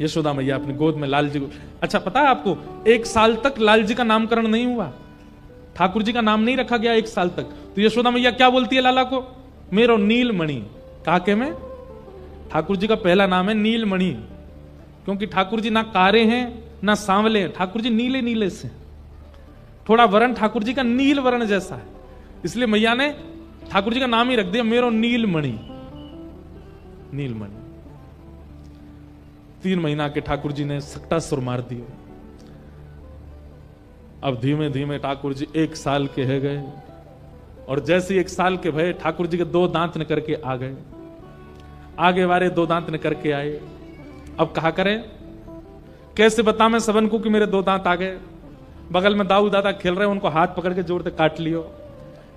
यशोदा मैया अपनी गोद में लाल जी को, अच्छा पता है आपको, 1 साल तक लाल जी का नामकरण नहीं हुआ, ठाकुर जी का नाम नहीं रखा गया 1 साल तक। तो यशोदा मैया क्या बोलती है लाला को, मेरो नीलमणि। काके में ठाकुर जी का पहला नाम है नीलमणि, क्योंकि ठाकुर जी ना कारे हैं ना सांवले हैं, ठाकुर जी नीले नीले से, थोड़ा वर्ण ठाकुर जी का नील वर्ण जैसा है, इसलिए मैया ने ठाकुर जी का नाम ही रख दिया मेरो नीलमणि। नीलमणि 3 महीना के ठाकुर जी ने सकटा सुर मार दिए। अब धीमे धीमे ठाकुर जी 1 साल के है गए, और जैसे 1 साल के भय ठाकुर जी के 2 दांत निकर के आ गए, आगे वाले 2 दांत निकर के आए। अब कहा करें, कैसे बता मैं सबन को कि मेरे 2 दांत आ गए। बगल में दाऊ दादा खेल रहे, उनको हाथ पकड़ के जोड़ते काट लियो,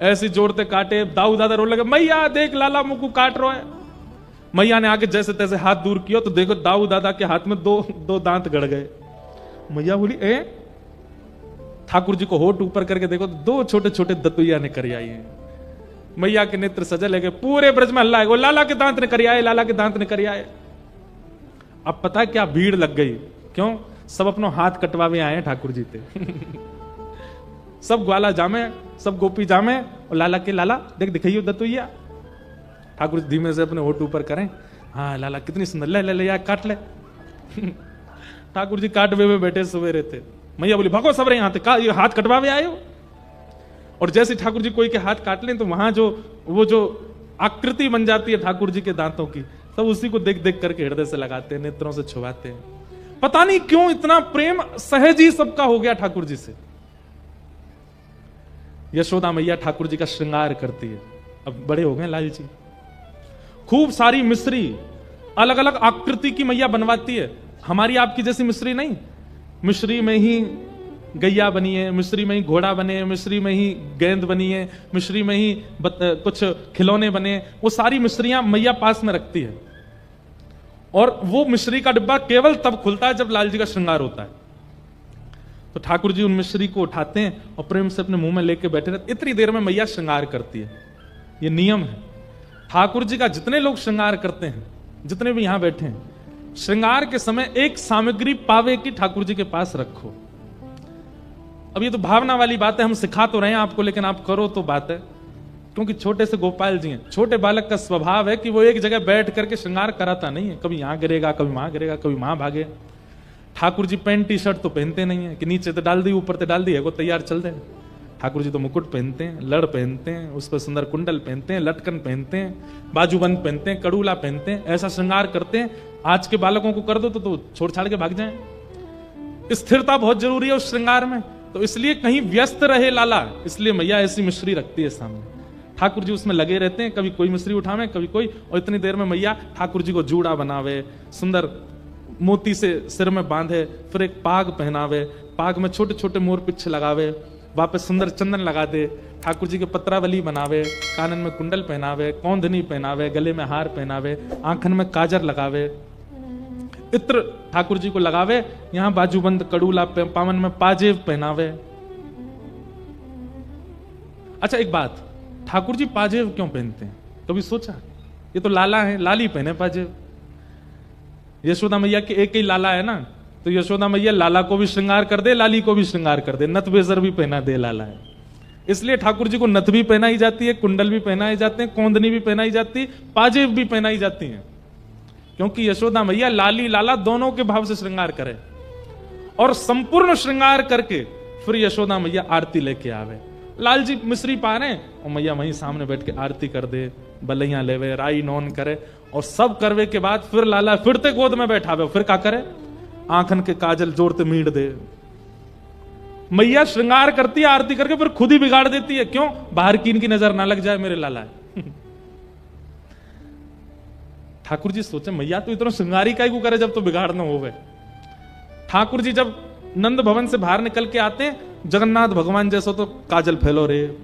ऐसे जोड़ते काटे, दाऊ दादा रो लगे, मैया देख लाला मुझको काट रहा है। मैया ने आके जैसे तैसे हाथ दूर किया तो देखो दाऊ दादा के हाथ में 2 दांत गड़ गए। मैया बोली ए, ठाकुर जी को होठ ऊपर करके देखो तो 2 छोटे छोटे दतुइया ने कर आई है। मैया के नेत्र सजे लगे, पूरे ब्रज में हल्ला है, लाला के दांत ने कर आए, लाला के दांत ने कर आए। अब पता है क्या भीड़ लग गई, क्यों, सब अपनो हाथ कटवावे आए हैं ठाकुर जी थे। सब ग्वाला जामे, सब गोपी जामे, और लाला के लाला देख दिखाइयो दतुइया। ठाकुर जी धीमे से अपने होठ ऊपर करें, हाँ लाला कितनी सुंदर, ले ले ले यार काट ले। ठाकुर जी काट वे बैठे सवेरे थे। मैया बोली भागो सब रहे यहाँ थे, ये हाथ कटवावे आए हो। और जैसे ठाकुर जी कोई के हाथ काट लें तो वहां जो आकृति बन जाती है ठाकुर जी के दांतों की, सब उसी को देख देख करके हृदय से लगाते हैं, नेत्रों से छुपाते हैं। पता नहीं क्यों इतना प्रेम सहज ही सबका हो गया ठाकुर जी से। यशोदा मैया ठाकुर जी का श्रृंगार करती है। अब बड़े हो गए लाल जी, खूब सारी मिश्री अलग अलग आकृति की मैया बनवाती है। हमारी आपकी जैसी मिश्री नहीं, मिश्री में ही गैया बनी है, मिश्री में ही घोड़ा बने हैं, मिश्री में ही गेंद बनी है, मिश्री में ही कुछ खिलौने बने, वो सारी मिश्रियां मैया पास में रखती है। और वो मिश्री का डिब्बा केवल तब खुलता है जब लाल जी का श्रृंगार होता है। तो ठाकुर जी उन मिश्री को उठाते हैं और प्रेम से अपने मुंह में लेके बैठे रहते। इतनी देर में मैया श्रृंगार करती है, ये नियम है ठाकुर जी का। जितने लोग श्रृंगार करते हैं, जितने भी यहां बैठे हैं, श्रृंगार के समय एक सामग्री पावे की ठाकुर जी के पास रखो। अब ये तो भावना वाली बात है, हम सिखा तो रहे हैं आपको, लेकिन आप करो तो बात है। क्योंकि छोटे से गोपाल जी हैं, छोटे बालक का स्वभाव है कि वो एक जगह बैठ करके श्रृंगार कराता नहीं है, कभी यहां गिरेगा, कभी वहां गिरेगा, कभी वहां भागे। Thakur ji pant T shirt तो पहनते नहीं है कि नीचे तो डाल दी ऊपर तो डाल दी है, वो तैयार चल दे। ठाकुर जी तो मुकुट पहनते हैं, लड़ पहनते हैं, उस पर सुंदर कुंडल पहनते हैं, लटकन पहनते हैं, बाजूबंद पहनते हैं, कड़ूला पहनते हैं, ऐसा श्रृंगार करते हैं। आज के बालकों को कर दो तो छोड़ छाड़ के भाग जाए। स्थिरता बहुत जरूरी है उस श्रृंगार में, तो इसलिए कहीं व्यस्त रहे लाला, इसलिए मैया ऐसी मिश्री रखती है सामने। ठाकुर जी उसमें लगे रहते हैं, कभी कोई मिश्री उठावे, कभी कोई, और इतनी देर में मैया ठाकुर जी को जूड़ा बनावे, सुंदर मोती से सिर में बांधे, फिर एक पाग पहनावे, पाग में छोटे छोटे मोर पिच्छे लगावे, वापस सुंदर चंदन लगा दे, ठाकुर जी के पत्रावली बनावे, कानन में कुंडल पहनावे, कौंधनी पहनावे, गले में हार पहनावे, आंखन में काजर लगावे, इत्र ठाकुर जी को लगावे, यहां बाजूबंद कड़ूला, पावन में पाजेब पहनावे। अच्छा एक बात, ठाकुर जी पाजेब क्यों पहनते हैं, कभी सोचा? ये तो लाला है, लाली पहने पाजेब। यशोदा मैया के एक ही लाला है ना, तो यशोदा मैया लाला को भी श्रृंगार कर दे, लाली को भी श्रृंगार कर दे, नथ बेजर भी पहना दे लाला है, इसलिए ठाकुर जी को नथ भी पहनाई जाती है, कुंडल भी पहनाए जाते हैं, कौंदनी भी पहनाई जाती है, पाजेब भी पहनाई जाती है, क्योंकि यशोदा मैया लाली लाला दोनों के भाव से श्रृंगार करे। और संपूर्ण श्रृंगार करके फिर यशोदा मैया आरती लेके आवे। लाल जी मिश्री पा रहे और मैया वहीं सामने बैठ के आरती कर दे, बलैया लेवे, राई नौन करे, और सब करवे के बाद फिर लाला फिरते गोद में बैठावे, फिर क्या करे, आंखन के काजल जोड़ते मीट दे। मैया श्रृंगार करती है आरती करके, फिर खुद ही बिगाड़ देती है, क्यों, बाहर की इनकी नजर ना लग जाए मेरे लाला है। ठाकुर जी सोचे मैया तो इतना श्रृंगारी काहे को करे जब तो बिगाड़ ना होवे। ठाकुर जी जब नंद भवन से बाहर निकल के आते हैं, जगन्नाथ भगवान जैसो तो काजल फैलो रे,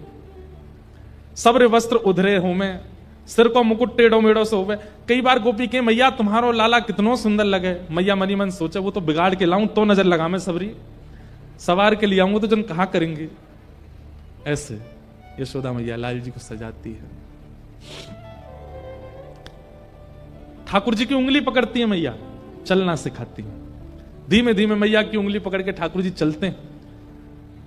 सब्र वस्त्र उधरे हो में, सिर को मुकुट टेढ़ो मेढ़ो से होवे। कई बार गोपी के मैया तुम्हारो लाला कितनो सुंदर लगे, मैया मनी मन सोचे वो तो बिगाड़ के लाऊं तो नजर लगा मैं सबरी, सवार के लिए आऊंगा तो जन कहां करेंगे। ऐसे यशोदा मैया लाल जी को सजाती है। ठाकुर जी की उंगली पकड़ती है मैया, चलना सिखाती हैं। धीमे धीमे मैया की उंगली पकड़ के ठाकुर जी चलते हैं।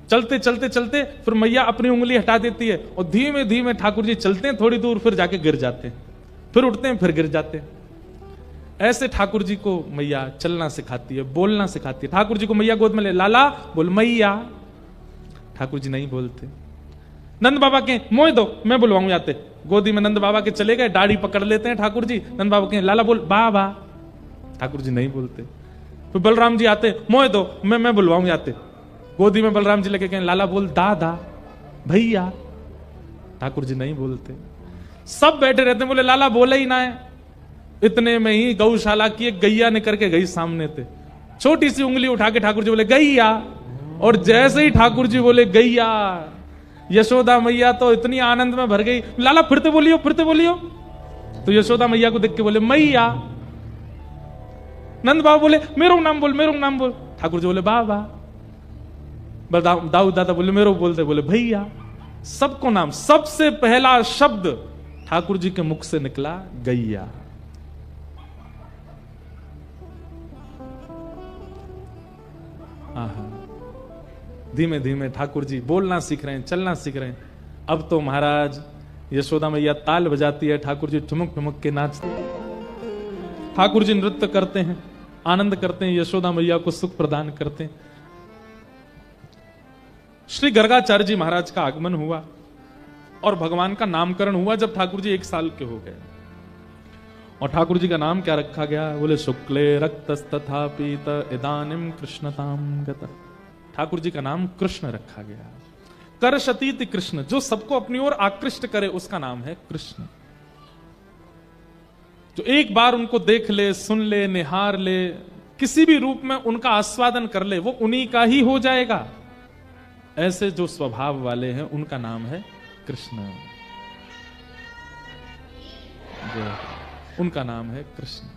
चलते चलते चलते फिर मैया अपनी उंगली हटा देती है और धीमे धीमे ठाकुर जी चलते हैं, थोड़ी दूर फिर जाके गिर जाते हैं, फिर उठते हैं, फिर गिर जाते हैं। ऐसे ठाकुर जी को मैया चलना सिखाती है, बोलना सिखाती है। ठाकुर जी को मैया गोद में ले, लाला बोल मैया, ठाकुर जी नहीं बोलते। नंद बाबा के मोह दो, मैं बुलवाऊं आते, गोदी में नंद बाबा के चले गए, दाढ़ी पकड़ लेते हैं ठाकुर जी। नंद बाबा के लाला बोल बाबा, ठाकुर जी नहीं बोलते। फिर बलराम जी आते, मोह दो, मैं बुलवाऊं आते, गोदी में बलराम जी लेके कहें लाला बोल दादा भैया, ठाकुर जी नहीं बोलते। सब बैठे रहते हैं, बोले लाला बोले ही ना है। इतने में ही गौशाला की एक गैया निकल के गई सामने थे, छोटी सी उंगली उठा के ठाकुर जी बोले गैया, और जैसे ही ठाकुर जी बोले गैया, यशोदा मैया तो इतनी आनंद में भर गई, लाला फिरते बोलियो फिरते बोलियो। तो यशोदा मैया को देख के बोले मैया। नंद बाबा बोले मेरो नाम बोल, मेरो नाम बोल, ठाकुर जी बोले बाबा। दाऊद दादा बोले मेरो बोलते, बोले भैया। सबको नाम, सबसे पहला शब्द ठाकुर जी के मुख से निकला गैया। धीमे धीमे ठाकुर जी बोलना सीख रहे हैं, चलना सीख रहे हैं। अब तो महाराज यशोदा मैया ताल बजाती है, ठाकुर जी ठुमक ठुमक के नाचते हैं, ठाकुर जी नृत्य करते हैं, आनंद करते हैं, यशोदा मैया को सुख प्रदान करते हैं। श्री गर्गाचार्य जी महाराज का आगमन हुआ और भगवान का नामकरण हुआ जब ठाकुर जी 1 साल के हो गए। और ठाकुर जी का नाम क्या रखा गया? बोले शुक्ले रक्तस्तथा पीत इदानिम कृष्णताम गत। ठाकुर जी का नाम कृष्ण रखा गया। करशतीति कृष्ण, जो सबको अपनी ओर आकृष्ट करे उसका नाम है कृष्ण। जो एक बार उनको देख ले, सुन ले, निहार ले, किसी भी रूप में उनका आस्वादन कर ले, वो उन्हीं का ही हो जाएगा। ऐसे जो स्वभाव वाले हैं उनका नाम है कृष्ण, उनका नाम है कृष्ण।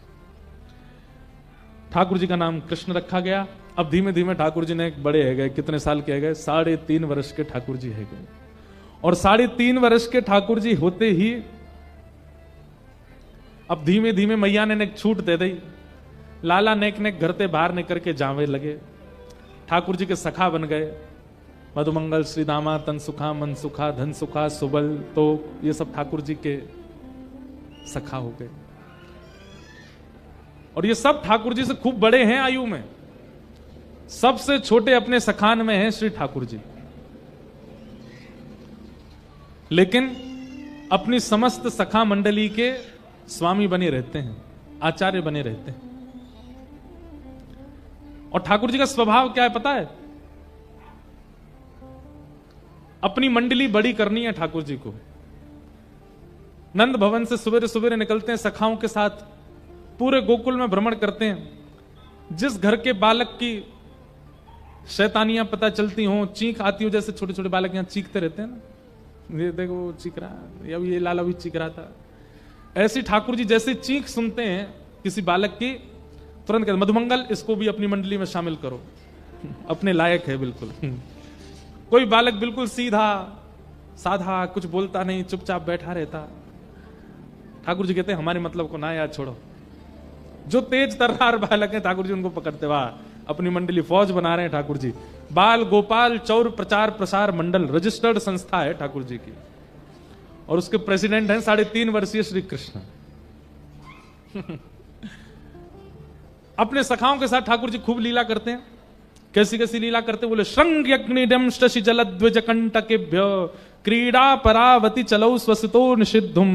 ठाकुर जी का नाम कृष्ण रखा गया। अब धीमे धीमे ठाकुर जी ने बड़े है गए, कितने साल के गए? 3.5 वर्ष के ठाकुर जी है गए। और 3.5 वर्ष के ठाकुर जी होते ही अब धीमे धीमे मैया ने छूट दे दी। लाला नेक नेक घर से बाहर निकल के जावे लगे, ठाकुर जी के सखा बन गए। मधुमंगल, श्री दामा, तन सुखा, मन सुखा, धन सुखा, सुबल, तो ये सब ठाकुर जी के सखा हो गए। और ये सब ठाकुर जी से खूब बड़े हैं आयु में। सबसे छोटे अपने सखान में हैं श्री ठाकुर जी, लेकिन अपनी समस्त सखा मंडली के स्वामी बने रहते हैं, आचार्य बने रहते हैं। और ठाकुर जी का स्वभाव क्या है पता है? अपनी मंडली बड़ी करनी है ठाकुर जी को। नंद भवन से सवेरे सवेरे निकलते हैं सखाओं के साथ, पूरे गोकुल में भ्रमण करते हैं। जिस घर के बालक की शैतानियां पता चलती हो, चीख आती हो, जैसे छोटे छोटे बालक यहां चीखते रहते हैं ना, ये देखो वो चीख रहा, या ये लाला भी चीख रहा था, ऐसी ठाकुर जी जैसे चीख सुनते हैं किसी बालक की, तुरंत कहते मधुमंगल इसको भी अपनी मंडली में शामिल करो, अपने लायक है बिल्कुल। कोई बालक बिल्कुल सीधा साधा, कुछ बोलता नहीं, चुपचाप बैठा रहता, ठाकुर जी कहते हैं हमारे मतलब को ना याद छोड़ो। जो तेज तर्रार बालक है ठाकुर जी उनको पकड़ते, वाह अपनी मंडली फौज बना रहे हैं ठाकुर जी। बाल गोपाल चौर प्रचार प्रसार मंडल रजिस्टर्ड संस्था है ठाकुर जी की, और उसके प्रेसिडेंट हैं 3.5 वर्षीय श्री कृष्ण। अपने सखाओं के साथ ठाकुर जी खूब लीला करते हैं। कैसी कैसी लीला करते? बोले श्रृंग यज्ञनिडम शशि जलद्विज कंटकेभ्य क्रीडा परावति चलौ स्वसितो निषिद्धुम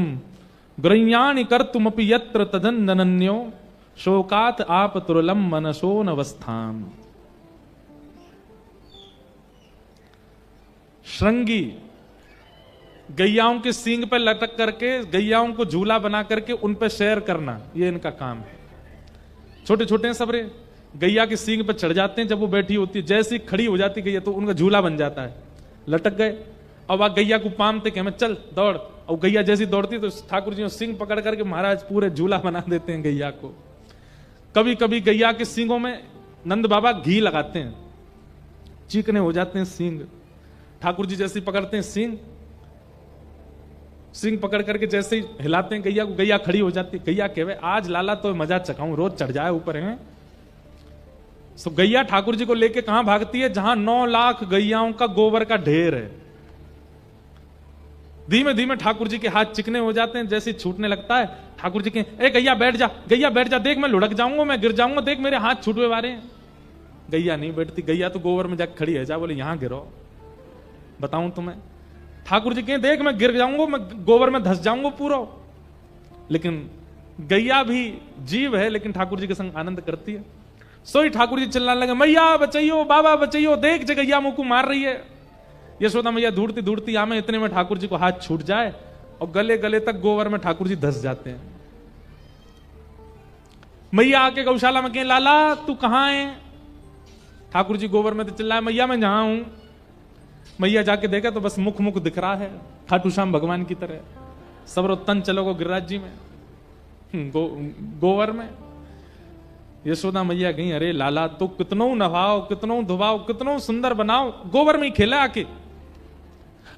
ग्रह्याणि कर्तुमपि यत्र तदनन्यो शोकात आप तुरलम मनसो नवस्थाम। श्रृंगी गैयाओं के सींग पे लटक करके गैयाओं को झूला बना करके उन पे सैर करना, ये इनका काम है। छोटे छोटे सबरे गैया के सींग पे चढ़ जाते हैं, जब वो बैठी होती है जैसी खड़ी हो जाती गैया तो उनका झूला बन जाता है, लटक गए। अब आ गैया को पामते कि हमें चल दौड़, और गैया जैसी दौड़ती तो ठाकुर जी सींग पकड़ करके महाराज पूरे झूला बना देते हैं गैया को। कभी कभी गैया के सींगों में नंद बाबा घी लगाते हैं, चीकने हो जाते हैं सींग। ठाकुर जी जैसी पकड़ते हैं सींग, सिंग पकड़ करके जैसे ही हिलाते हैं गैया को, गैया खड़ी हो जाती है। गैया कहे आज लाला तो मजा चखाऊं, रोज चढ़ जाए ऊपर है। तो गैया ठाकुर जी को लेके कहां भागती है? जहां 9 लाख गैयाओं का गोबर का ढेर है। धीमे धीमे ठाकुर जी के हाथ चिकने हो जाते हैं, जैसे छूटने लगता है ठाकुर जी के, ए गैया बैठ जा, गैया बैठ जा, देख मैं लुढ़क जाऊंगा, मैं गिर जाऊंगा, देख मेरे हाथ छूटवे वाले हैं। गैया नहीं बैठती, गैया तो गोबर में जाकर खड़ी है, जा बोले यहां गिरो, बताऊं तुम्हें। ठाकुर जी कहें देख मैं गिर जाऊंगा, मैं गोबर में धस जाऊंगा पूरा। लेकिन गैया भी जीव है, लेकिन ठाकुर जी के संग आनंद करती है। सोई ठाकुर जी चिल्लाने लगे, मैया बचाइयो, बाबा बचाइयो, देख जगैया मुंह को मार रही है। यशोदा मैया ढूंढती ढूंढती आमे, इतने में ठाकुर जी को हाथ छूट जाए और गले गले तक गोबर में ठाकुर जी धस जाते हैं। मैया आके गौशाला में कहें लाला तू कहां है? ठाकुर जी गोबर में तो चिल्लाए, मैया मैं जहां हूं। मैया जाके देखा तो बस मुख मुख दिख रहा है खाटू श्याम भगवान की तरह। सबरो तन चलोगो गिरिराज जी में, गोबर में। यशोदा मैया गई, अरे लाला तो कितनों नहाओ, कितनों धुबाओ, कितनों सुंदर बनाओ, गोबर में ही खेला आके।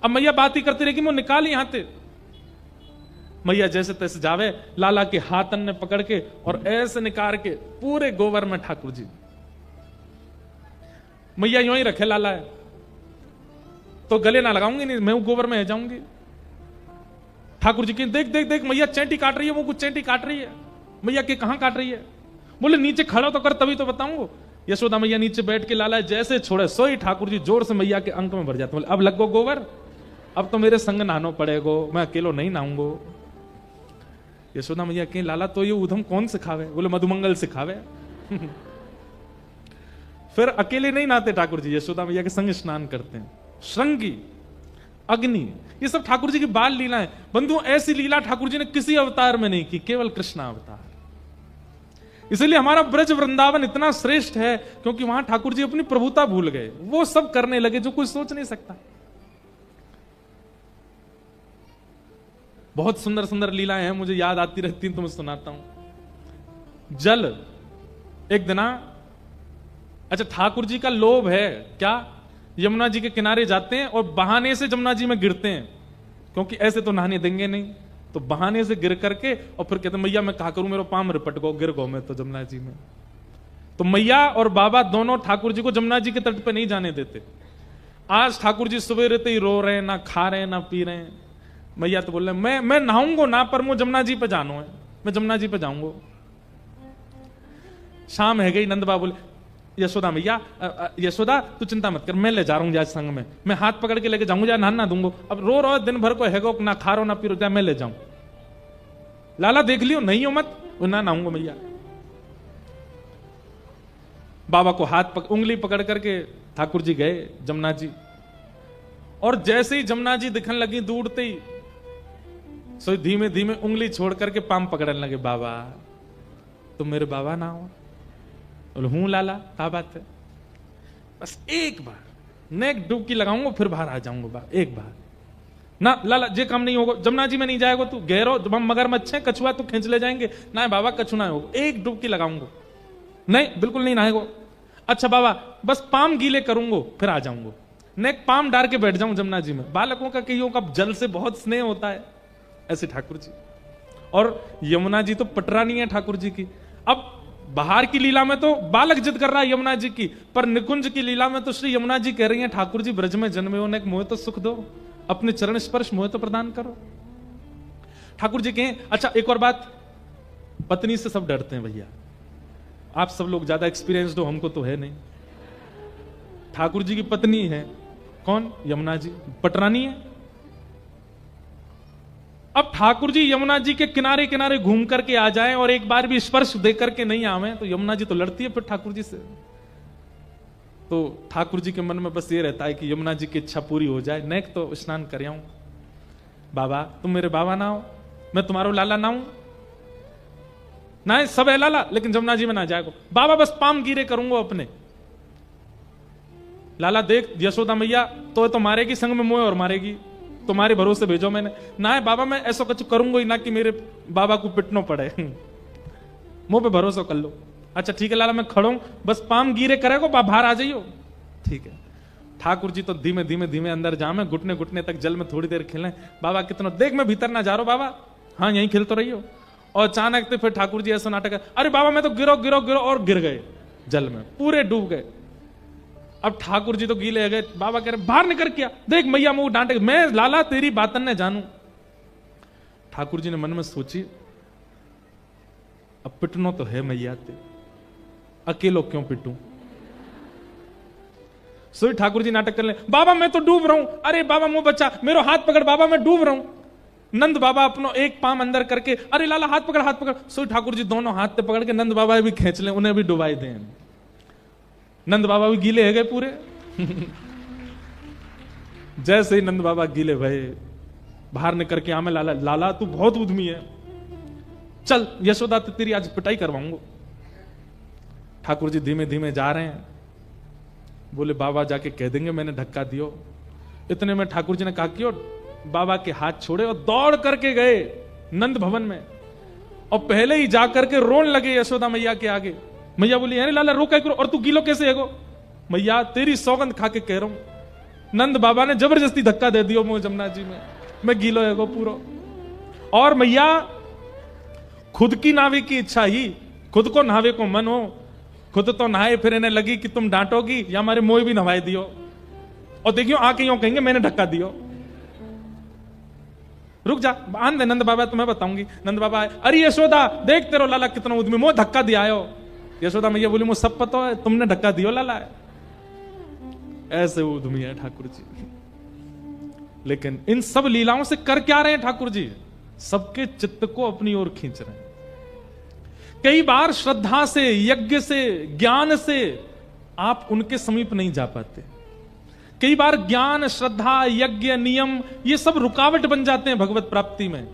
अब मैया बात ही करती रहेगी, वो निकाल यहां से। मैया जैसे तैसे जावे, लाला के हाथन ने पकड़ के और ऐसे निकाल के पूरे गोबर में ठाकुर जी। मैया यूं ही रखे लाला है तो गले ना लगाऊंगी, नहीं मैं गोबर में जाऊंगी। ठाकुर जी की देख देख देख मैया चेंटी काट रही है, वो कुछ चेंटी काट रही है। मैया के कहां काट रही है? बोले नीचे खड़ा तो कर तभी तो बताऊंगा। यशोदा मैया नीचे बैठ के लाला जैसे छोड़े, सोई ठाकुर जी जोर से मैया के अंक में भर जाते। बोले अब लग गो गोबर, अब तो मेरे संग नहानो पड़ेगो, मैं अकेलो नहीं नहाऊंगो। यशोदा मैया कहीं लाला तो ये उधम कौन सिखावे? बोले मधुमंगल सिखावे। फिर अकेले नहीं नहाते ठाकुर जी, यशोदा मैया के संग स्नान करते हैं। श्रृंगी, अग्नि, ये सब ठाकुर जी की बाल लीला है। बंधु ऐसी लीला ठाकुर जी ने किसी अवतार में नहीं की, केवल कृष्ण अवतार। इसलिए हमारा ब्रज वृंदावन इतना श्रेष्ठ है क्योंकि वहां ठाकुर जी अपनी प्रभुता भूल गए, वो सब करने लगे जो कोई सोच नहीं सकता। बहुत सुंदर सुंदर लीलाएं हैं, मुझे याद आती रहती हैं तो मैं सुनाता हूं। जल, एक दिन अच्छा ठाकुर जी का लोभ है क्या, यमुना जी के किनारे जाते हैं और बहाने से जमुना जी में गिरते हैं, क्योंकि ऐसे तो नहाने देंगे नहीं, तो बहाने से गिर करके और फिर कहते मैया मैं कहा करूं, मेरा पाम रिपट गो, गिर गो मैं तो जमुना जी में। तो मैया और बाबा दोनों ठाकुर जी को जमुना जी के तट पे नहीं जाने देते। आज ठाकुर जी सुबह रहते ही रो रहे हैं, ना खा रहे हैं ना पी रहे हैं। मैया तो बोल रहे मैं नहाऊंगा ना, पर मुझे जमुना जी पे जानो है, मैं जमुना जी पे जाऊंगा। शाम है गई, नंद बाबा बोले यशोदा मैया, यशोदा तू चिंता मत कर, मैं ले जा रहा हूं आज संग में, मैं हाथ पकड़ के लेके जाऊंगा, नहा दूंगा। अब रो रो दिन भर को हैगो, ना खा रो ना पी रो, जा मैं ले जाऊं। लाला देख लियो नहीं हो मत, ना नहाऊंगा मैया। बाबा को हाथ उंगली पकड़ करके ठाकुर जी गए जमुना जी, और जैसे ही जमुना जी दिखने लगी दूरते ही, सो धीमे धीमे उंगली छोड़ करके पाम पकड़ने लगे। बाबा तुम मेरे बाबा ना हो? बोले हूं लाला, क्या बात है? बस एक बार नेक डुबकी लगाऊंगा फिर बाहर आ जाऊंगा, एक बार ना लाला जे काम नहीं होगा, जमुना जी में नहीं जाएगा तू, गहरो मगरमच्छ है, कछुआ तो खींच ले जाएंगे ना बाबा, कछु ना होगा, एक डुबकी लगाऊंगा। नहीं बिल्कुल नहीं नहाएगो। अच्छा बाबा बस पाम गीले करूंगा फिर आ जाऊंगा, नेक पाम डाल के बैठ जाऊं जमुना जी में। बालकों का कईयों का जल से बहुत स्नेह होता है, ऐसे ठाकुर जी। और यमुना जी तो पटरानी है ठाकुर जी की। अब बाहर की लीला में तो बालक जिद कर रहा है यमुना जी की, पर निकुंज की लीला में तो श्री यमुना जी कह रही हैं ठाकुर जी ब्रज में जन्मे हो, ने मोह तो सुख दो, अपने चरण स्पर्श मोह तो प्रदान करो। ठाकुर जी कहें अच्छा एक और बात, पत्नी से सब डरते हैं भैया, आप सब लोग ज्यादा एक्सपीरियंस्ड हो, हमको तो है नहीं। ठाकुर जी की पत्नी है कौन? यमुना जी, पटरानी है। अब ठाकुर जी यमुना जी के किनारे किनारे घूम करके आ जाएं और एक बार भी स्पर्श दे करके नहीं आवे तो यमुना जी तो लड़ती है फिर ठाकुर जी से। तो ठाकुर जी के मन में बस ये रहता है कि यमुना जी की इच्छा पूरी हो जाए, नेक तो स्नान कर आऊं। बाबा तुम मेरे बाबा ना हो, मैं तुम्हारो लाला ना हूं ना, सब है लाला लेकिन जमुना जी में ना जाएगो। बाबा बस पाम गिरे करूंगा अपने। लाला देख यशोदा मैया तो मारेगी संग में मोह और मारेगी, तुम्हारे भरोसे भेजो मैंने। ना है बाबा मैं ऐसा कुछ करूंगा ही ना कि मेरे बाबा को पिटना पड़े, मुंह पे भरोसा कर लो। अच्छा ठीक है लाला मैं खड़ा हूं, बस पाम गिरे करेगो, बाहर आ जाइयो। ठीक है। ठाकुर जी तो धीमे धीमे धीमे अंदर जामे, घुटने घुटने तक जल में थोड़ी देर खेलें। बाबा कितना देख, मैं भीतर ना जा रहा हूं बाबा, हाँ यहीं खेल तो रही हो। और अचानक तो फिर ठाकुर जी ऐसा नाटक, अरे बाबा मैं तो गिरो गिरो गिरो, और गिर गए जल में, पूरे डूब गए। अब ठाकुर जी तो गीले गए, बाबा कह रहे बाहर निकल किया, देख मैया मुंह डांटे, मैं लाला तेरी बातन ने जानू। ठाकुर जी ने मन में सोची, अब पिटनो तो है मैया ते, अकेलो क्यों पिटूं। सोई ठाकुर जी नाटक कर ले, बाबा मैं तो डूब रहा हूं, अरे बाबा मुंह बच्चा, मेरा हाथ पकड़ बाबा मैं डूब रहा हूं। नंद बाबा अपनो एक पाम अंदर करके, अरे लाला हाथ पकड़ हाथ पकड़। सोई ठाकुर जी दोनों हाथ पे पकड़ के नंद बाबा भी खींच ले, उन्हें भी डुबाई दें। नंद बाबा भी गीले है गए पूरे। जैसे ही नंद बाबा गीले भये, बाहर निकल के आमे, लाला लाला तू बहुत उद्यमी है, चल यशोदा तेरी आज पिटाई करवाऊंगा। ठाकुर जी धीमे धीमे जा रहे हैं, बोले बाबा जाके कह देंगे मैंने धक्का दियो। इतने में ठाकुर जी ने कहा कि बाबा के हाथ छोड़े और दौड़ करके गए नंद भवन में, और पहले ही जाकर के रोन लगे यशोदा मैया के आगे। मैया बोली अरे लाला रो क्या करो, और तू गीलो कैसे है गो। मैया तेरी सौगंध खा के कह रहा हूं, नंद बाबा ने जबरदस्ती धक्का दे दियो मुझे जमुना जी में, मैं गीलो है गो पूरो। और मैया खुद की नावे की इच्छा ही, खुद को नहावे को मन हो, खुद तो नहाए फिर इन्हें लगी कि तुम डांटोगी या हमारे मोह भी नहाए दियो, और देखियो आके यूं कहेंगे मैंने धक्का दियो। रुक जा आन दे नंद बाबा, तुम्हें बताऊंगी। नंद बाबा अरे यशोदा देख तेरो लाला कितना उद्यमी, मोह धक्का दिया हो। यशोदा मैया बोली मुझे सब पता है, तुमने धक्का दियो लाला है। ऐसे उद्यमी है ठाकुर जी। लेकिन इन सब लीलाओं से कर क्या रहे हैं ठाकुर जी, सबके चित्त को अपनी ओर खींच रहे हैं। कई बार श्रद्धा से, यज्ञ से, ज्ञान से आप उनके समीप नहीं जा पाते। कई बार ज्ञान, श्रद्धा, यज्ञ, नियम ये सब रुकावट बन जाते हैं भगवत प्राप्ति में।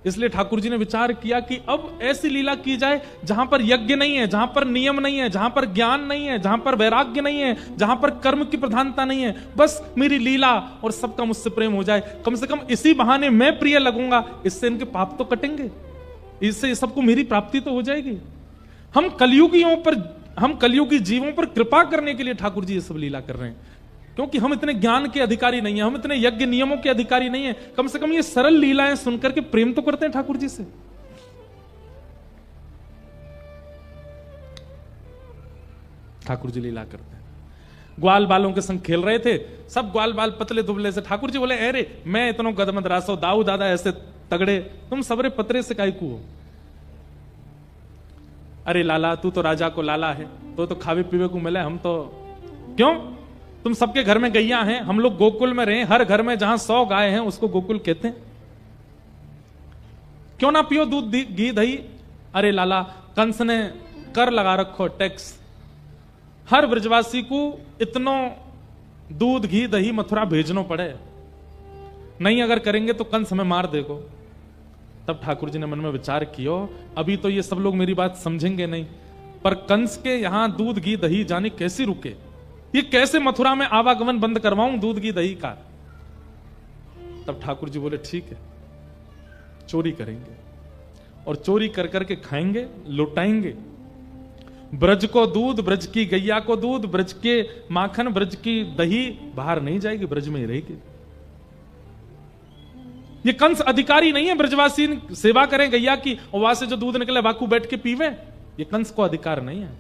इसलिए ठाकुर जी ने विचार किया कि अब ऐसी लीला की जाए जहां पर यज्ञ नहीं है, जहां पर नियम नहीं है, जहां पर ज्ञान नहीं है, जहां पर वैराग्य नहीं है, जहां पर कर्म की प्रधानता नहीं है, बस मेरी लीला और सबका मुझसे प्रेम हो जाए। कम से कम इसी बहाने मैं प्रिय लगूंगा, इससे इनके पाप तो कटेंगे, इससे सबको मेरी प्राप्ति तो हो जाएगी। हम कलयुगी जीवों पर कृपा करने के लिए ठाकुर जी ये सब लीला कर रहे हैं, क्योंकि हम इतने ज्ञान के अधिकारी नहीं है, हम इतने यज्ञ नियमों के अधिकारी नहीं है। कम से कम ये सरल लीलाएं सुनकर के प्रेम तो करते हैं ठाकुर जी से। ठाकुर जी लीला करते हैं। ग्वाल बालों के संग खेल रहे थे, सब ग्वाल बाल पतले दुबले से। ठाकुर जी बोले अरे मैं इतनो गदमद रासो, दाऊ दादा ऐसे तगड़े, तुम सबरे पतरे से काहे को हो। अरे लाला तू तो राजा को लाला है, तो खावे पीवे को मिले, हम तो क्यों, तुम सबके घर में गैया हैं, हम लोग गोकुल में रहे, हर घर में जहां 100 गाय हैं उसको गोकुल कहते हैं, क्यों ना पियो दूध घी दही। अरे लाला कंस ने कर लगा रखो टैक्स, हर ब्रजवासी को इतनो दूध घी दही मथुरा भेजनो पड़े, नहीं अगर करेंगे तो कंस हमें मार देगो। तब ठाकुर जी ने मन में विचार किया, अभी तो ये सब लोग मेरी बात समझेंगे नहीं, पर कंस के यहां दूध घी दही जाने कैसे रुके, ये कैसे मथुरा में आवागमन बंद करवाऊं दूध घी दही का। तब ठाकुर जी बोले ठीक है, चोरी करेंगे, और चोरी कर करके खाएंगे, लुटाएंगे। ब्रज को दूध, ब्रज की गैया को दूध, ब्रज के माखन, ब्रज की दही बाहर नहीं जाएगी, ब्रज में ही रहेगी। ये कंस अधिकारी नहीं है ब्रजवासी सेवा करें गैया की, और वहां से जो दूध निकले वाकू बैठ के पीवे, ये कंस को अधिकार नहीं है।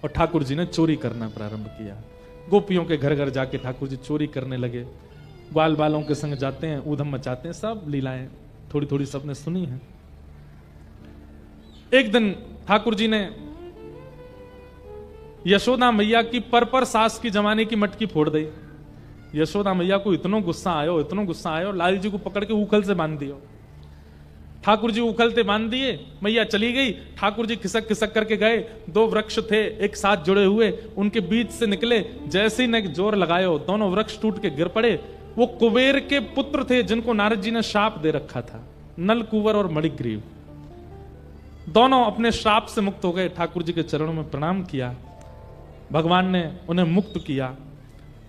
और ठाकुर जी ने चोरी करना प्रारंभ किया। गोपियों के घर घर जाके ठाकुर जी चोरी करने लगे, ग्वाल बालों के संग जाते हैं, ऊधम मचाते हैं, सब लीलाएं थोड़ी थोड़ी सबने सुनी है। एक दिन ठाकुर जी ने यशोदा मैया की पर सास की जमाने की मटकी फोड़ दी। यशोदा मैया को इतना गुस्सा आयो, लाल जी को पकड़ के उखल से बांध दियो। ठाकुर जी उखलते बांध दिए, मैया चली गई। ठाकुर जी खिसक खिसक करके गए, 2 वृक्ष थे एक साथ जुड़े हुए, उनके बीच से निकले, जैसे ही ने जोर लगायो दोनों वृक्ष टूट के गिर पड़े। वो कुबेर के पुत्र थे जिनको नारद जी ने शाप दे रखा था, नल कुंवर और मणिग्रीव। दोनों अपने श्राप से मुक्त हो गए। ठाकुर जी के चरणों में प्रणाम किया, भगवान ने उन्हें मुक्त किया।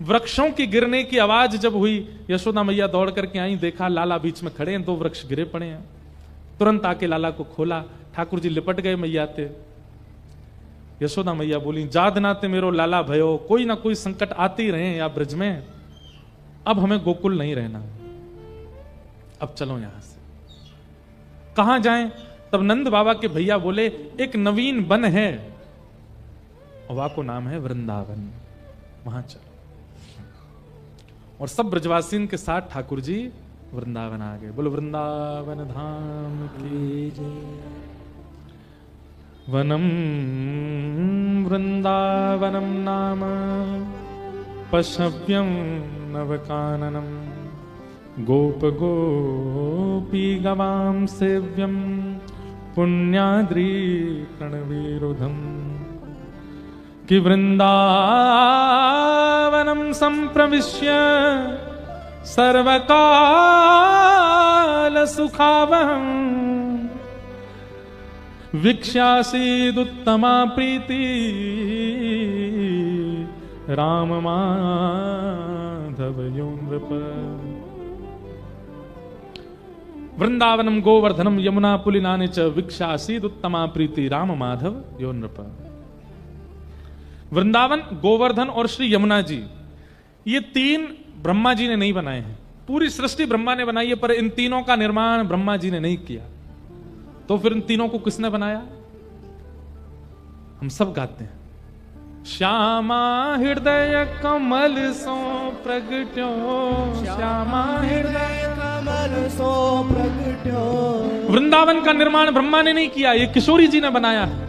वृक्षों की गिरने की आवाज जब हुई, यशोदा मैया दौड़ करके आई, देखा लाला बीच में खड़े हैं, 2 वृक्ष गिरे पड़े हैं। तुरंत आके लाला को खोला, ठाकुर जी लिपट गए मैया थे। यशोदा मैया बोली, जाद नाते मेरो लाला भयो, कोई ना कोई संकट आते ही रहे या ब्रज में, अब हमें गोकुल नहीं रहना, अब चलो यहां से। कहां जाएं? तब नंद बाबा के भैया बोले, एक नवीन वन है, वहां को नाम है वृंदावन, वहां चलो। और सब ब्रजवासियों के साथ ठाकुर जी वृंदावन आ गए। बोलो वृंदावन धाम की जय। वनम वृंदावनम नाम पशव्यम नवकाननम, गोप गोपी गवाम सेव्यम, पुण्याद्री प्रणवीरुधम। कि वृंदावनम संप्रविश्य सर्वकाल सुखावहं, वीक्ष्यासीदुत्तमा प्रीति राम माधव यो नृप। वृंदावनम गोवर्धनम यमुना पुलिनानि च, वीक्ष्यासीदुत्तमा प्रीति राम माधव यो नृप। वृंदावन, गोवर्धन और श्री यमुना जी, ये तीन ब्रह्मा जी ने नहीं बनाए हैं। पूरी सृष्टि ब्रह्मा ने बनाई है, पर इन तीनों का निर्माण ब्रह्मा जी ने नहीं किया। तो फिर इन तीनों को किसने बनाया? हम सब गाते हैं, श्यामा हृदय कमल सो प्रगट्यो, श्यामा हृदय कमल सो प्रगट्यो। वृंदावन का निर्माण ब्रह्मा ने नहीं किया, ये किशोरी जी ने बनाया है।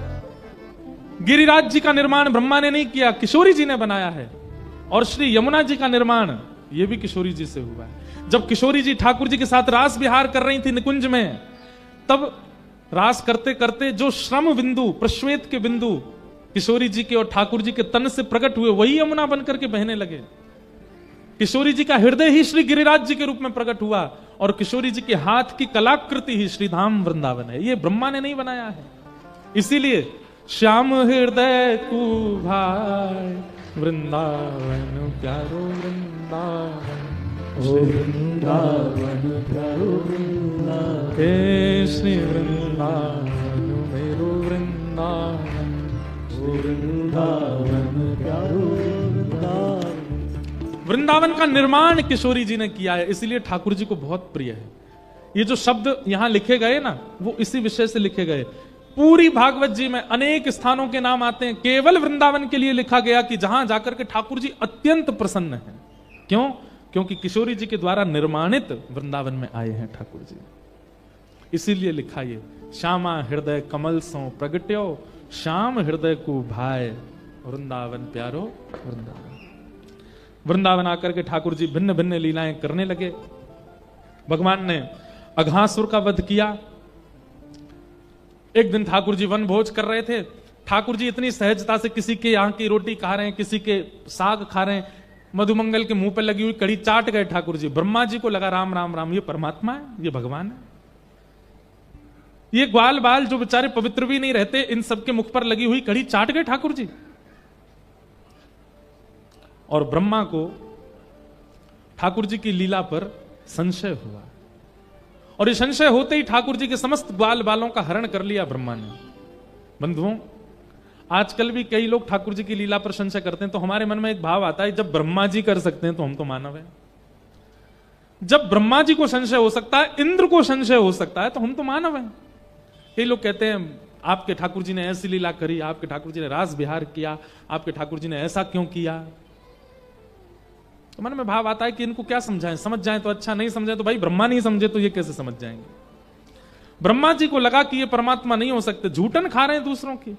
गिरिराज जी का निर्माण ब्रह्मा ने नहीं किया, किशोरी जी ने बनाया है। और श्री यमुना जी का निर्माण ये भी किशोरी जी से हुआ है। जब किशोरी जी ठाकुर जी के साथ रास विहार कर रही थी निकुंज में, तब रास करते करते जो श्रम बिंदु, प्रश्वेत के बिंदु किशोरी जी के और ठाकुर जी के तन से प्रकट हुए, वही यमुना बनकर के बहने लगे। किशोरी जी का हृदय ही श्री गिरिराज जी के रूप में प्रकट हुआ, और किशोरी जी के हाथ की कलाकृति ही श्रीधाम वृंदावन है। ये ब्रह्मा ने नहीं बनाया है। इसीलिए श्याम हृदय कुभाय, वृंदावन प्यारो वृंदावन, वृंदावन प्यारो वृंदावन, हे श्री वृंदावन मेरो वृंदावन, वृंदावन प्यारो वृंदावन। वृंदावन का निर्माण किशोरी जी ने किया है, इसलिए ठाकुर जी को बहुत प्रिय है। ये जो शब्द यहां लिखे गए ना, वो इसी विषय से लिखे गए। पूरी भागवत जी में अनेक स्थानों के नाम आते हैं, केवल वृंदावन के लिए लिखा गया कि जहां जाकर के ठाकुर जी अत्यंत प्रसन्न हैं। क्यों? क्योंकि किशोरी जी के द्वारा निर्माणित वृंदावन में आए हैं ठाकुर जी, इसीलिए लिखा ये, श्यामा हृदय कमल सो प्रगट्यो, श्याम हृदय को भाई, वृंदावन प्यारो वृंदावन। वृंदावन आकर के ठाकुर जी भिन्न भिन्न लीलाएं करने लगे। भगवान ने अघासुर का वध किया। एक दिन ठाकुर जी वन भोज कर रहे थे। ठाकुर जी इतनी सहजता से किसी के यहाँ की रोटी खा रहे हैं, किसी के साग खा रहे हैं, मधुमंगल के मुंह पर लगी हुई कड़ी चाट गए ठाकुर जी। ब्रह्मा जी को लगा राम राम राम, ये परमात्मा है, ये भगवान है। ये ग्वाल बाल जो बेचारे पवित्र भी नहीं रहते, इन सबके मुख पर लगी हुई कड़ी चाट गए ठाकुर जी। और ब्रह्मा को ठाकुर जी की लीला पर संशय हुआ, और ये संशय होते ही ठाकुर जी के समस्त ग्वाल बालों का हरण कर लिया ब्रह्मा ने। बंधुओं, आजकल भी कई लोग ठाकुर जी की लीला पर संशय करते हैं, तो हमारे मन में एक भाव आता है, जब ब्रह्मा जी कर सकते हैं तो हम तो मानव हैं। जब ब्रह्मा जी को संशय हो सकता है, इंद्र को संशय हो सकता है, तो हम तो मानव हैं। कई लोग कहते हैं आपके ठाकुर जी ने ऐसी लीला करी, आपके ठाकुर जी ने रास विहार किया, आपके ठाकुर जी ने ऐसा क्यों किया। तो मन में भाव आता है कि इनको क्या समझाएं, समझ जाएं तो अच्छा, नहीं समझे तो भाई ब्रह्मा नहीं समझे तो ये कैसे समझ जाएंगे। ब्रह्मा जी को लगा कि ये परमात्मा नहीं हो सकते, झूठन खा रहे हैं दूसरों की,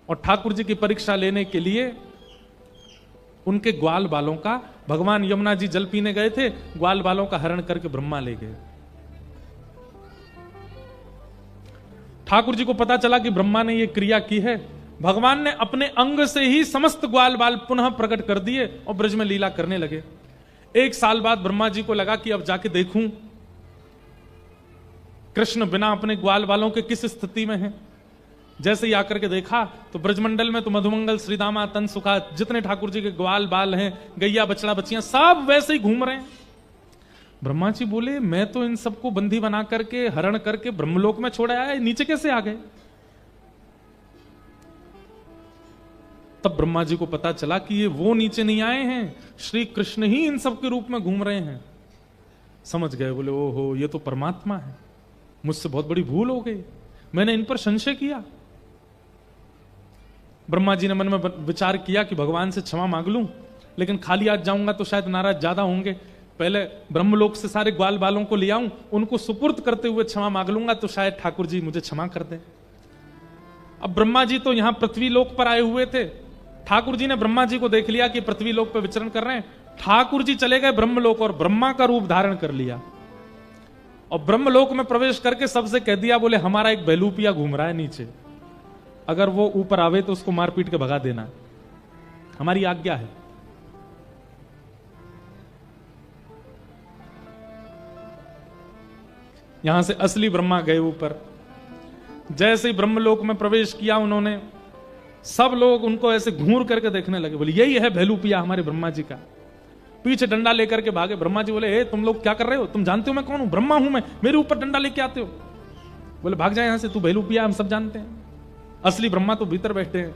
और ठाकुर जी की परीक्षा लेने के लिए उनके ग्वाल बालों का, भगवान यमुना जी जल पीने गए थे, ग्वाल बालों का हरण करके ब्रह्मा ले गए। ठाकुर जी को पता चला कि ब्रह्मा ने यह क्रिया की है। भगवान ने अपने अंग से ही समस्त ग्वाल बाल पुनः प्रकट कर दिए और ब्रज में लीला करने लगे। 1 साल बाद ब्रह्मा जी को लगा कि अब जाके देखूं कृष्ण बिना अपने ग्वाल बालों के किस स्थिति में है। जैसे ही आकर के देखा तो ब्रजमंडल में तो मधुमंगल, श्रीदामा, तन सुखा, जितने ठाकुर जी के ग्वाल बाल हैं, गैया बछड़ा बच्चियां, सब वैसे ही घूम रहे हैं। ब्रह्मा जी बोले, मैं तो इन सबको बंदी बना करके, हरण करके ब्रह्मलोक में छोड़ आया, नीचे कैसे आ गए। तब ब्रह्मा जी को पता चला कि ये वो नीचे नहीं आए हैं, श्री कृष्ण ही इन सब के रूप में घूम रहे हैं। समझ गए, बोले ओहो ये तो परमात्मा है, मुझसे बहुत बड़ी भूल हो गई, मैंने इन पर संशय किया। ब्रह्मा जी ने मन में विचार किया कि भगवान से क्षमा मांग लूं, लेकिन खाली हाथ जाऊंगा तो शायद नाराज ज्यादा होंगे, पहले ब्रह्मलोक से सारे ग्वाल बालों को ले आऊं, उनको सुपुर्द करते हुए क्षमा मांग लूंगा तो शायद ठाकुर जी मुझे क्षमा कर दें। अब ब्रह्मा जी तो यहां पृथ्वी लोक पर आए हुए थे, ठाकुर जी ने ब्रह्मा जी को देख लिया कि पृथ्वी लोक पर विचरण कर रहे हैं, ठाकुर जी चले गए ब्रह्मलोक और ब्रह्मा का रूप धारण कर लिया और ब्रह्मलोक में प्रवेश करके सबसे कह दिया, बोले हमारा एक बेलूपिया घूम रहा है नीचे, अगर वो ऊपर आवे तो उसको मारपीट के भगा देना, हमारी आज्ञा है। यहां से असली ब्रह्मा गए ऊपर, जैसे ही ब्रह्मलोक में प्रवेश किया उन्होंने, सब लोग उनको ऐसे घूर करके देखने लगे, बोले यही है भेलूपिया हमारे ब्रह्मा जी का। पीछे डंडा लेकर के भागे। ब्रह्मा जी बोले ए तुम लोग क्या कर रहे हो, तुम जानते हो मैं कौन हूं, ब्रह्मा हूं मैं, मेरे ऊपर डंडा लेके आते हो। बोले भाग जाए यहां से, तू भेलूपिया हम सब जानते हैं, असली ब्रह्मा तो भीतर बैठे हैं।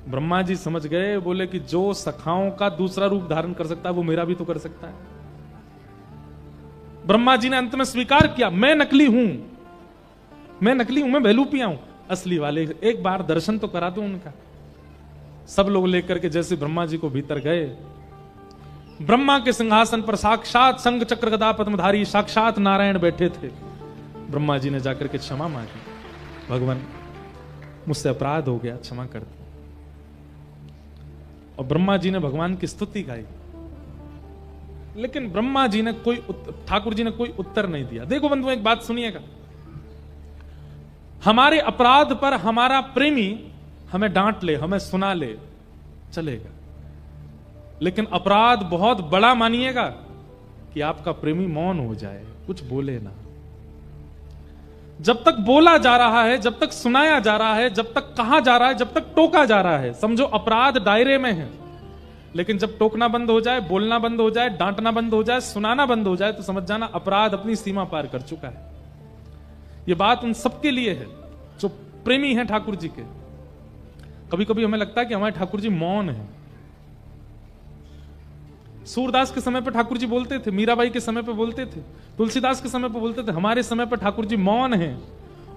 ब्रह्मा जी समझ गए, बोले कि जो सखाओं का दूसरा रूप धारण कर सकता है वो मेरा भी तो कर सकता है। ब्रह्मा जी ने अंत में स्वीकार किया, मैं नकली हूं, मैं नकली हूं, मैं भेलूपिया हूं, असली वाले एक बार दर्शन तो करा दो उनका। सब लोग लेकर के जैसे ब्रह्मा जी को भीतर गए, ब्रह्मा के सिंहासन पर साक्षात शंख चक्र गदा पद्मधारी साक्षात नारायण बैठे थे। ब्रह्मा जी ने जाकर के क्षमा मांगी, भगवान मुझसे अपराध हो गया, क्षमा कर दो। और ब्रह्मा जी ने भगवान की स्तुति गाई, लेकिन ब्रह्मा जी ने ठाकुर जी ने कोई उत्तर नहीं दिया। देखो बंधु एक बात सुनिएगा, हमारे अपराध पर हमारा प्रेमी हमें डांट ले, हमें सुना ले, चलेगा, लेकिन अपराध बहुत बड़ा मानिएगा कि आपका प्रेमी मौन हो जाए, कुछ बोले ना। जब तक बोला जा रहा है, जब तक सुनाया जा रहा है, जब तक कहा जा रहा है, जब तक टोका जा रहा है, समझो अपराध दायरे में है। लेकिन जब टोकना बंद हो जाए, बोलना बंद हो जाए, डांटना बंद हो जाए, सुनाना बंद हो जाए, तो समझ जाना अपराध अपनी सीमा पार कर चुका है। यह बात उन सबके लिए है जो प्रेमी हैं ठाकुर जी के। कभी कभी हमें लगता है कि हमारे ठाकुर जी मौन है। सूरदास के समय पर ठाकुर जी बोलते थे, मीराबाई के समय पर बोलते थे, तुलसीदास के समय पर बोलते थे, हमारे समय पर ठाकुर जी मौन है।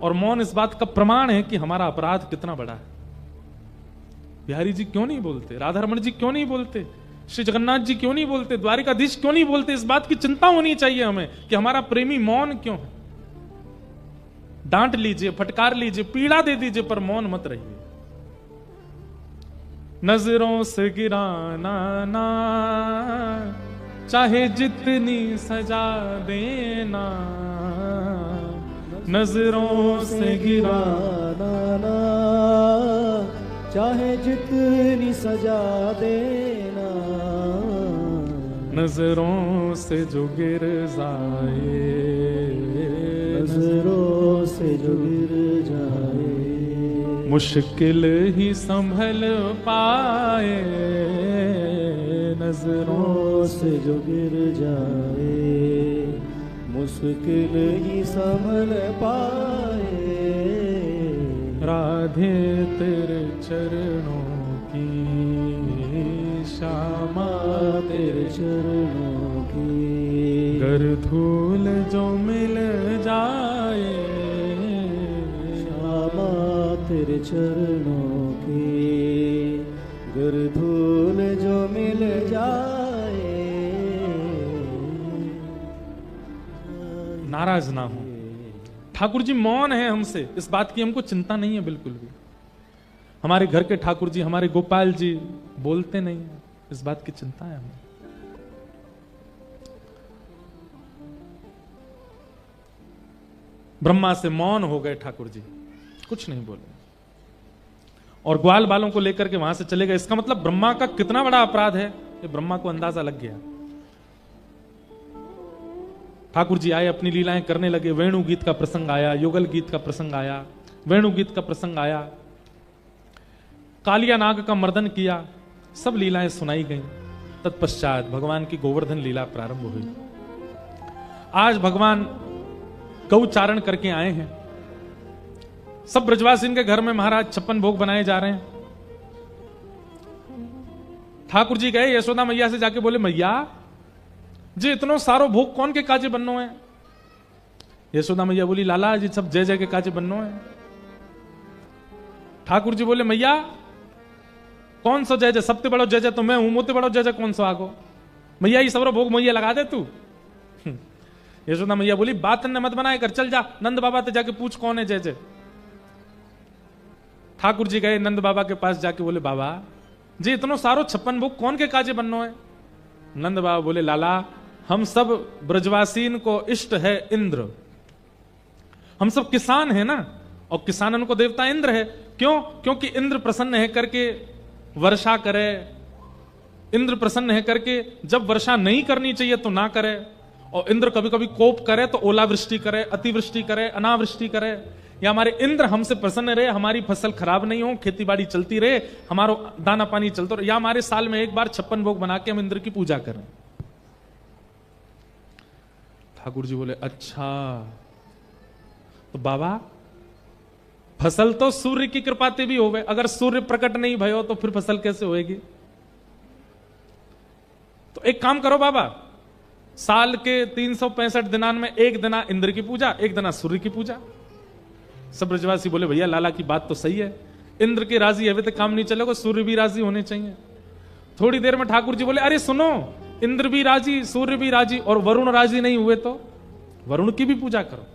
और मौन इस बात का प्रमाण है कि हमारा अपराध कितना बड़ा है। बिहारी जी क्यों नहीं बोलते, राधा रमण जी क्यों नहीं बोलते, श्री जगन्नाथ जी क्यों नहीं बोलते, द्वारिकाधीश क्यों नहीं बोलते? इस बात की चिंता होनी चाहिए हमें कि हमारा प्रेमी मौन क्यों है। डांट लीजिए, फटकार लीजिए, पीड़ा दे दीजिए, पर मौन मत रहिए। नजरों से गिराना ना, चाहे जितनी सजा देना, नजरों से गिराना ना, चाहे जितनी सजा देना, नजरों से जो गिर जाए, नजरों से जो गिर जाए, मुश्किल ही संभल पाए, नजरों से जो गिर जाए, मुश्किल ही संभल पाए। राधे तेरे चरणों की श्यामा, तेरे चरणों की गर धूल जो मिल जाए, श्यामा तेरे चरणों की गर धूल जो मिल जाए। नाराज ना हो, ठाकुर जी मौन है हमसे, इस बात की हमको चिंता नहीं है बिल्कुल भी। हमारे घर के ठाकुर जी, हमारे गोपाल जी बोलते नहीं है, इस बात की चिंता है हमें। ब्रह्मा से मौन हो गए ठाकुर जी, कुछ नहीं बोले और ग्वाल बालों को लेकर के वहां से चले गए। इसका मतलब ब्रह्मा का कितना बड़ा अपराध है, ये ब्रह्मा को अंदाजा लग गया। ठाकुर जी आए, अपनी लीलाएं करने लगे। वेणु गीत का प्रसंग आया, युगल गीत का प्रसंग आया, वेणु गीत का प्रसंग आया, कालिया नाग का मर्दन किया, सब लीलाएं सुनाई गईं। तत्पश्चात भगवान की गोवर्धन लीला प्रारंभ हुई। आज भगवान गौचारण करके आए हैं। सब ब्रजवासी के घर में महाराज 56 भोग बनाए जा रहे हैं। ठाकुर जी गए यशोदा मैया से जाके बोले, मैया जी इतनो सारो भोग कौन के काजे बननो है? यशोदा मैया बोली, लाला जी सब जय जय के काजे बननो है। ठाकुर जी बोले, मैया कौन सा जय जय? सबसे बड़ो जय जय तो मैं हूं, मोते बड़ो जय जय कौन सा आगो? मैया ये सबरो भोग मैया लगा दे तू। यशोदा मैया बोली, बात ने मत बनाए कर, चल जा नंद बाबा ते जाके पूछ कौन है जय जय। ठाकुर जी गए नंद बाबा के पास जाके बोले, बाबा जी इतनो सारो 56 भोग कौन के काजे बननो है? नंद बाबा बोले, लाला हम सब ब्रजवासीन को इष्ट है इंद्र, हम सब किसान है ना, और किसानन को देवता इंद्र है। क्यों? क्योंकि इंद्र प्रसन्न है करके वर्षा करे, इंद्र प्रसन्न है करके जब वर्षा नहीं करनी चाहिए तो ना करे, और इंद्र कभी कभी कोप करे तो ओलावृष्टि करे, अतिवृष्टि करे, अनावृष्टि करे। या हमारे इंद्र हमसे प्रसन्न रहे, हमारी फसल खराब नहीं हो, खेती बाड़ी चलती रहे, हमारा दाना पानी चलता रहे, या हमारे साल में एक बार 56 भोग बना के हम इंद्र की पूजा करें। ठाकुर जी बोले, अच्छा तो बाबा फसल तो सूर्य की कृपा से भी होवे, अगर सूर्य प्रकट नहीं भयो तो फिर फसल कैसे होएगी? तो एक काम करो बाबा, साल के 365 दिनान में एक दिना इंद्र की पूजा, एक दिना सूर्य की पूजा। सब ब्रजवासी बोले, भैया लाला की बात तो सही है, इंद्र के राजी है तो काम नहीं चलेगा, सूर्य भी राजी होने चाहिए। थोड़ी देर में ठाकुर जी बोले, अरे सुनो, इंद्र भी राजी, सूर्य भी राजी, और वरुण राजी नहीं हुए तो वरुण की भी पूजा करो।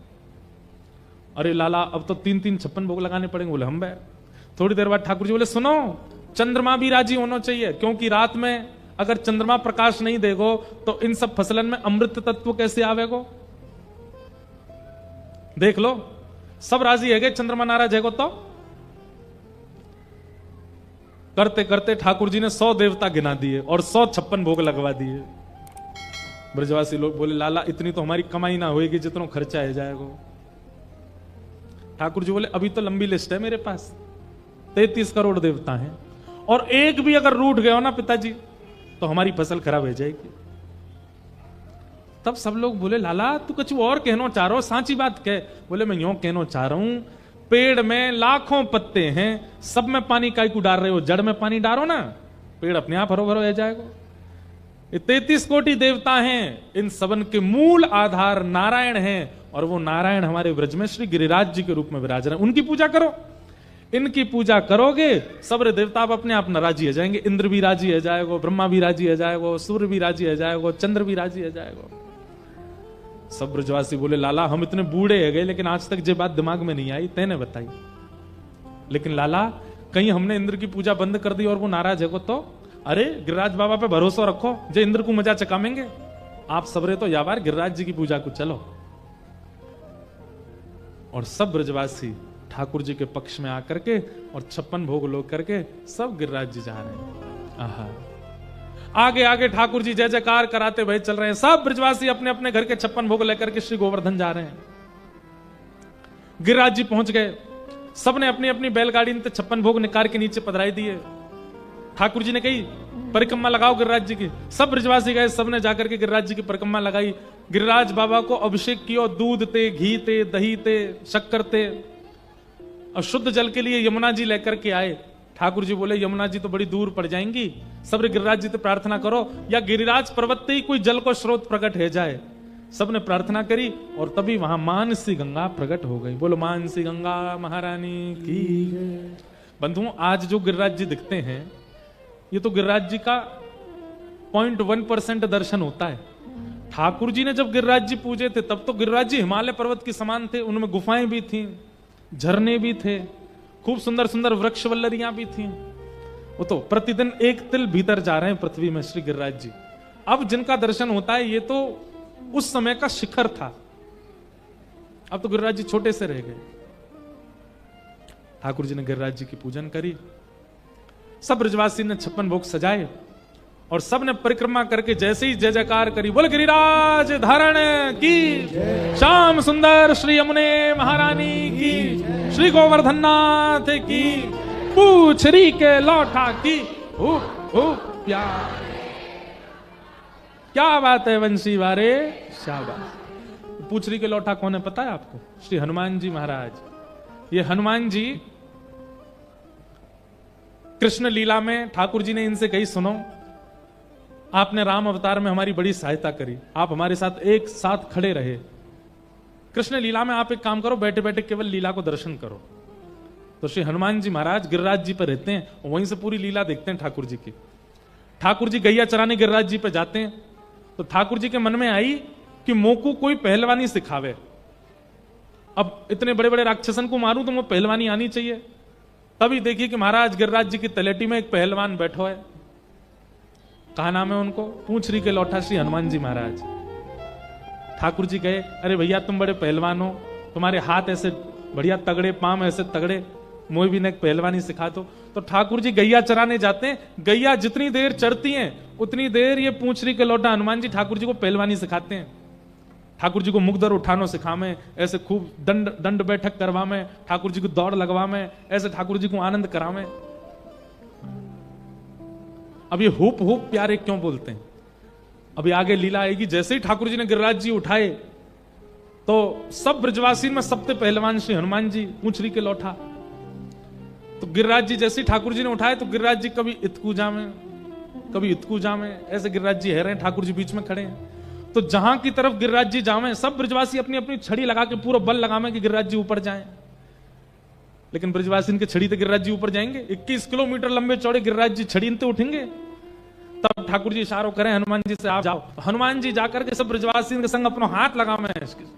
अरे लाला अब तो 3-3 56 भोग लगाने पड़ेंगे। बोले हम बैठ। थोड़ी देर बाद ठाकुर जी बोले, सुनो, चंद्रमा भी राजी होना चाहिए, क्योंकि रात में अगर चंद्रमा प्रकाश नहीं देगो तो इन सब फसलन में अमृत तत्व कैसे आवेगो? देख लो, सब राजी है, चंद्रमा नाराज है तो करते करते ठाकुर जी ने 100 देवता गिना दिए और 100 56 भोग लगवा दिए। ब्रजवासी लोग बोले, लाला इतनी तो हमारी कमाई ना होएगी जितना खर्चा है जाएगा। ठाकुर जी बोले, अभी तो लंबी लिस्ट है मेरे पास, 33 करोड़ देवता हैं, और एक भी अगर रूठ गया हो ना पिताजी तो हमारी फसल खराब हो जाएगी। तब सब लोग बोले, लाला तू कुछ और कहना चाह रहा हो, सांची बात कह। बोले, मैं यूं कहना चाह रहा हूं, पेड़ में लाखों पत्ते हैं, सब में पानी काई को डाल रहे हो, जड़ में पानी डालो ना, पेड़ अपने आप हरो भरो हो जाएगा। ये 33 कोटि देवता हैं, इन सबन के मूल आधार नारायण हैं, और वो नारायण हमारे ब्रज में श्री गिरिराज जी के रूप में विराज रहे हैं। उनकी पूजा करो, इनकी पूजा करोगे सब देवता आप अपने आप नाराजी हो जाएंगे। इंद्र भी राजी हो जाएगा, ब्रह्मा भी राजी हो जाएगा, सूर्य भी राजी हो जाएगा, चंद्र भी राजी हो जाएगा। सब ब्रजवासी बोले, लाला हम इतने बूढ़े हो गए लेकिन आज तक ये बात दिमाग में नहीं आई, तेने बताई। लेकिन लाला कहीं हमने इंद्र की पूजा बंद कर दी और वो नाराज है तो? अरे गिरिराज बाबा पे भरोसा रखो, जो इंद्र को मजा चकामेंगे। आप सबरे तो यार गिरिराज जी की पूजा को चलो। और सब ब्रजवासी ठाकुर जी के पक्ष में आकर के और 56 भोग लोग करके सब गिरिराज जी जा रहे हैं। आहा, आगे आगे ठाकुर जी जय जयकार कराते भाई चल रहे हैं। सब ब्रजवासी अपने अपने घर के 56 भोग लेकर के श्री गोवर्धन जा रहे हैं। गिरिराज जी पहुंच गए, सबने अपनी अपनी बैलगाड़ी में 56 भोग निकाल के नीचे पधराई दिए। ठाकुर जी ने कही परिक्रमा लगाओ गिरिराज जी की। सब ब्रजवासी गए, सबने जाकर के गिरिराज जी की परिक्रमा लगाई। गिरिराज बाबा को अभिषेक किया, दूध ते, घी ते, दही ते, शक्कर ते, और शुद्ध जल के लिए यमुना जी लेकर के आए। ठाकुर जी बोले, यमुना जी तो बड़ी दूर पड़ जाएंगी, सब गिरिराज जी तो प्रार्थना करो या गिरिराज पर्वत ही कोई जल को स्रोत प्रकट हो जाए। सबने प्रार्थना करी और तभी वहां मानसी गंगा प्रकट हो गई। बोलो मानसी गंगा महारानी की। बंधुओं, आज जो गिरिराज जी दिखते हैं ये तो गिरिराज जी का 0.1% दर्शन होता है। ठाकुर जी ने जब गिरिराज जी पूजे थे तब तो गिरिराज जी हिमालय पर्वत के समान थे, उनमें गुफाएं भी थी, झरने भी थे, खूब सुंदर सुंदर वृक्ष वल्लरियां भी थी। वो तो प्रतिदिन एक तिल भीतर जा रहे हैं पृथ्वी में श्री गिरिराज जी। अब जिनका दर्शन होता है ये तो उस समय का शिखर था, अब तो गिरिराज जी छोटे से रह गए। ठाकुर जी ने गिरिराज जी की पूजन करी, सब ब्रजवासी ने 56 भोग सजाए और सब ने परिक्रमा करके जैसे ही जय जयकार करी, बोल गिरिराज धारण की, श्याम सुंदर श्री यमुने महारानी की, श्री गोवर्धननाथ की, पूछरी के लौटा की, प्यार। क्या बात है वंशी वारे, शाबाश। पूछरी के लौटा कौन है पता है आपको? श्री हनुमान जी महाराज। ये हनुमान जी कृष्ण लीला में ठाकुर जी ने इनसे कही, सुनो आपने राम अवतार में हमारी बड़ी सहायता करी, आप हमारे साथ एक साथ खड़े रहे। कृष्ण लीला में आप एक काम करो, बैठे बैठे केवल लीला को दर्शन करो। तो श्री हनुमान जी महाराज गिरिराज जी पर रहते हैं, वहीं से पूरी लीला देखते हैं ठाकुर जी की। ठाकुर जी गैया चराने गिरिराज जी पर जाते हैं, तो ठाकुर जी के मन में आई कि मोकू कोई पहलवानी सिखावे। अब इतने बड़े बड़े राक्षसन को मारूं तो वो पहलवानी आनी चाहिए। तभी देखिए कि महाराज गिरिराज जी की तलेटी में एक पहलवान बैठो है। कहा नाम है उनको? पूंछरी के लौठा श्री हनुमान जी महाराज। ठाकुर जी कहे, अरे भैया तुम बड़े पहलवान हो, तुम्हारे हाथ ऐसे बढ़िया तगड़े, पांव ऐसे तगड़े, मोई भी ने पहलवानी सिखा दो। तो ठाकुर जी गैया चराने जाते हैं। गैया जितनी देर चरती हैं उतनी देर ये पूंछरी के लौटा हनुमान जी ठाकुर जी को पहलवानी सिखाते हैं। ठाकुर जी को मुगदर उठानो सिखावे, ऐसे खूब दंड बैठक करवावे, ठाकुर जी को दौड़ लगवावे, ऐसे ठाकुर जी को आनंद करावे। अब ये हुप हुप प्यारे क्यों बोलते हैं? अभी आगे लीला आएगी। जैसे ही ठाकुर जी ने गिरिराज जी उठाए तो सब ब्रजवासी में सबसे पहलवान श्री हनुमान जी, पूंछरी के लौठा। तो गिरिराज जी जैसे ही ठाकुर जी ने उठाए तो गिरिराज जी कभी इतकू जामे, कभी इतकू जामे, ऐसे गिरिराज जी है रहे हैं, ठाकुर जी बीच में खड़े हैं। तो जहां की तरफ गिरिराज जी जावे, सब ब्रजवासी अपनी अपनी छड़ी लगा के पूरा बल लगावे कि गिरिराज जी ऊपर जाएं। लेकिन ब्रजवासी इनके छड़ी तो गिरिराज जी ऊपर जाएंगे? 21 किलोमीटर लंबे चौड़े गिरिराज जी छड़ी इनते उठेंगे? तब ठाकुर जी इशारों करें हनुमान जी से, आप जाओ। तो हनुमान जी जाकर के सब ब्रजवासी के संग अपना हाथ लगावे,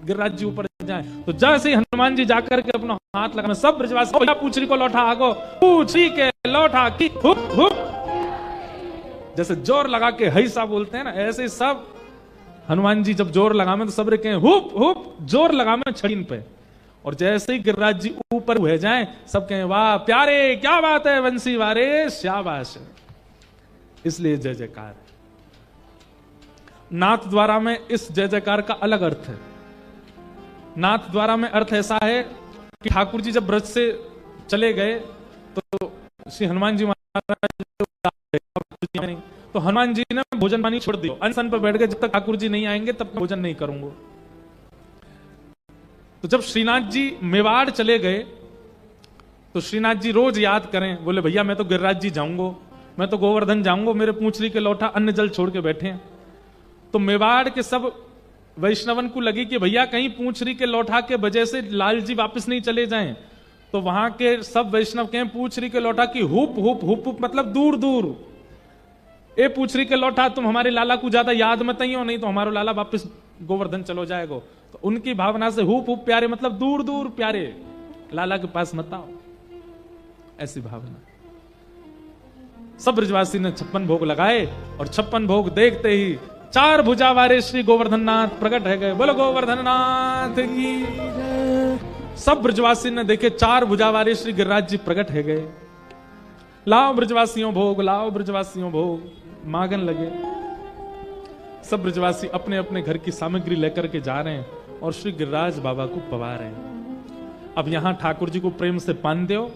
गिरिराज जी ऊपर जाए। तो जैसे ही हनुमान जी जाकर के अपना हाथ लगावे, सब ब्रजवासी पूंछरी को लौटा आगो, पूंछरी के लौटा की हुप हुप, जैसे जोर लगा के हैसा बोलते हैं ना, ऐसे सब हनुमान जी जब जोर लगावे तो सब रे कहें हुप हुप, जोर लगावे छड़ीन पे। और जैसे ही गिरिराज जी ऊपर हुए जाएं, सब कहें वाह प्यारे, क्या बात है वंशी वारे, शाबाश। इसलिए जय जयकार। नाथ द्वारा में इस जय जयकार का अलग अर्थ है। नाथ द्वारा में अर्थ ऐसा है कि ठाकुर जी जब ब्रज से चले गए तो श्री हनुमान जी महाराज तो हनुमान जी ने भोजन पानी छोड़ दिया, अनशन पर बैठ गए, जब तक ठाकुर जी नहीं आएंगे तब तक भोजन नहीं करूंगा। तो जब श्रीनाथ जी मेवाड़ चले गए तो श्रीनाथ जी रोज याद करें, बोले भैया मैं तो गिरिराज जी जाऊंगा, मैं तो गोवर्धन जाऊंगा, मेरे पूंछरी के लौटा अन्न जल छोड़ के बैठे हैं। तो मेवाड़ के सब वैष्णवन को लगी कि भैया कहीं पूंछरी के लौटा के वजह से लाल जी वापस नहीं चले जाएं। तो वहां के सब वैष्णव कहें पूंछरी के लौटा की हुप हुप हुप हुप, मतलब दूर दूर। ए पूंछरी के लौटा तुम हमारे लाला को ज्यादा याद मत आइयो, नहीं तो हमारा लाला वापस गोवर्धन चलो जाएगा। तो उनकी भावना से हुप हुप प्यारे मतलब दूर दूर प्यारे, लाला के पास मत आओ, ऐसी भावना। सब ब्रजवासी ने 56 भोग लगाए और 56 भोग देखते ही 4 भुजा वाले श्री गोवर्धन नाथ प्रकट है गए। बोलो गोवर्धन नाथ की। सब ब्रजवासी ने देखे 4 भुजा वाले श्री गिरिराज जी प्रकट है गए। लाओ ब्रजवासियों भोग, लाओ ब्रजवासियों भोग, मांगन लगे। सब ब्रजवासी अपने अपने घर की सामग्री लेकर के जा रहे हैं और श्री गिरिराज बाबा को पवा रहे हैं। अब यहां ठाकुर जी को प्रेम से पान दो